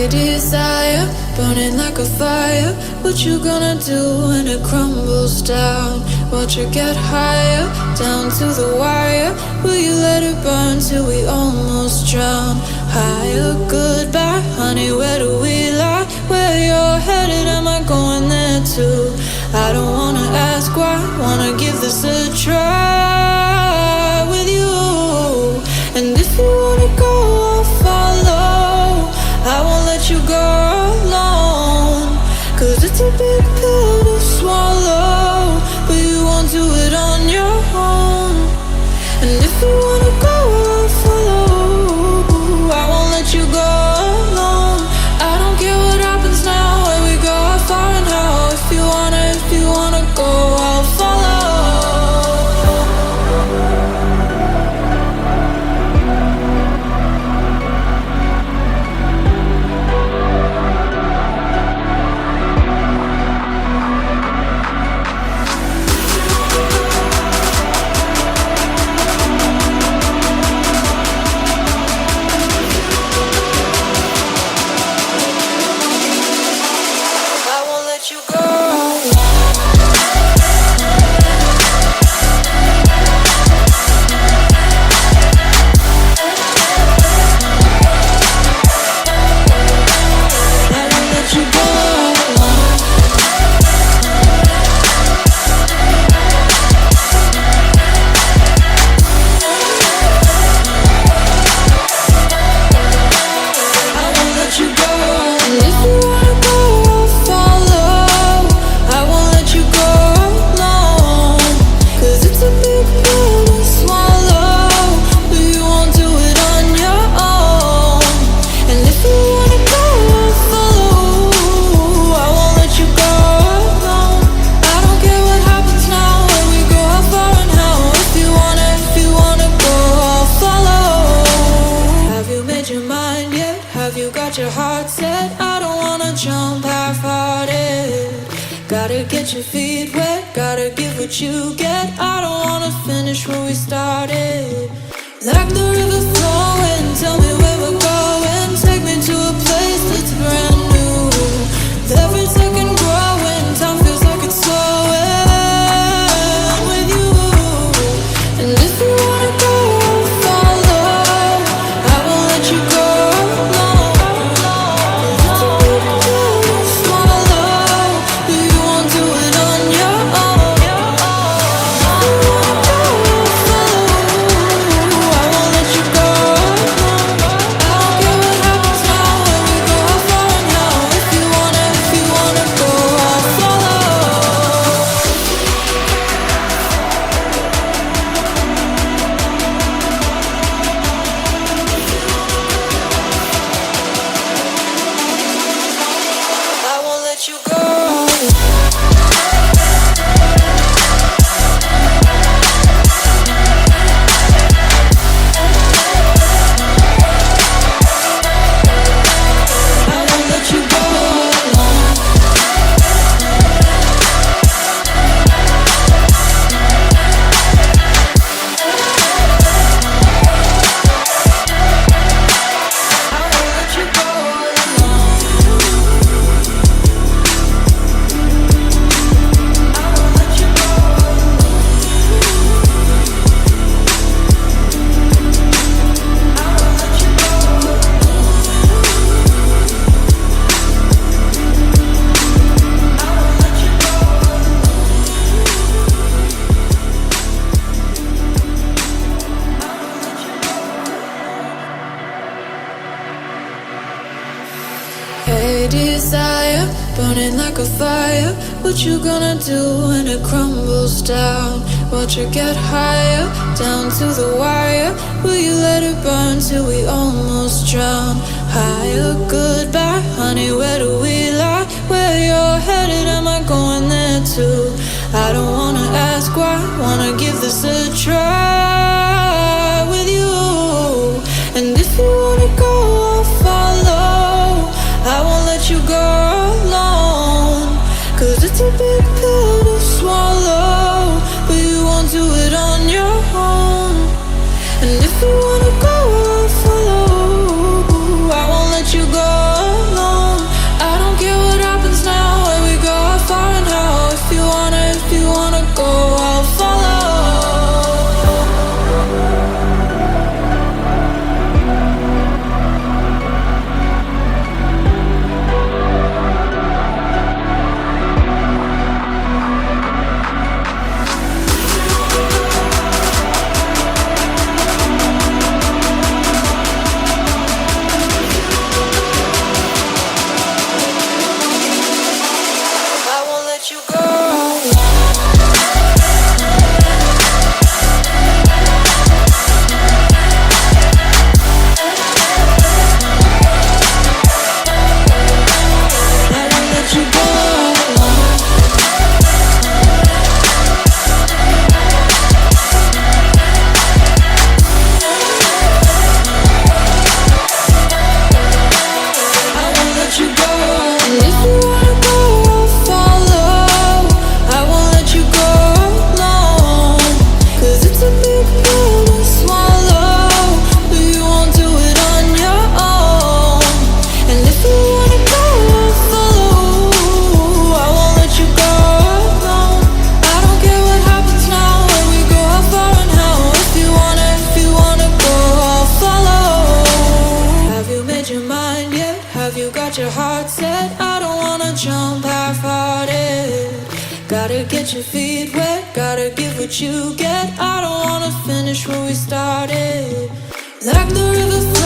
desire, burning like a fire. What you gonna do when it crumbles down? Watch it get higher, down to the wire. Will you let it burn till we almost drown? Higher, goodbye, honey, where do we lie? Where you're headed, am I going there too? I don't wanna ask why, wanna give this a try with you. And if you wanna go, I'll follow. I won't let you go alone, 'cause it's a big pill to swallow, but you won't do it on your own. And if you wanna go, I'll follow. I won't let you go alone. I don't care what happens now, where we go, how far and how. If you wanna go, I'll follow. You get, I don't wanna finish where we started. Like the river flowing, tell me where we're going. Take me to a place that's brand new. Every second growing, time feels like it's slowing with you. And if you wanna go, I'll follow. I won't let you go alone. It's a big pill to swallow, but you won't do it on your own. Desire, burning like a fire. What you gonna do when it crumbles down? Watch it get higher, down to the wire. Will you let it burn till we almost drown? Higher, goodbye, honey, where do we lie? Where you're headed, am I going there too? I don't wanna ask why, wanna give this a try with you. And if you wanna go, I'll follow. I won't let you go alone, 'cause it's a big pill to swallow, but you won't do it on your own. And if you wanna go, I'll follow. I won't let you go alone. get your feet wet, gotta give what you get. I don't wanna finish what we started. Like the river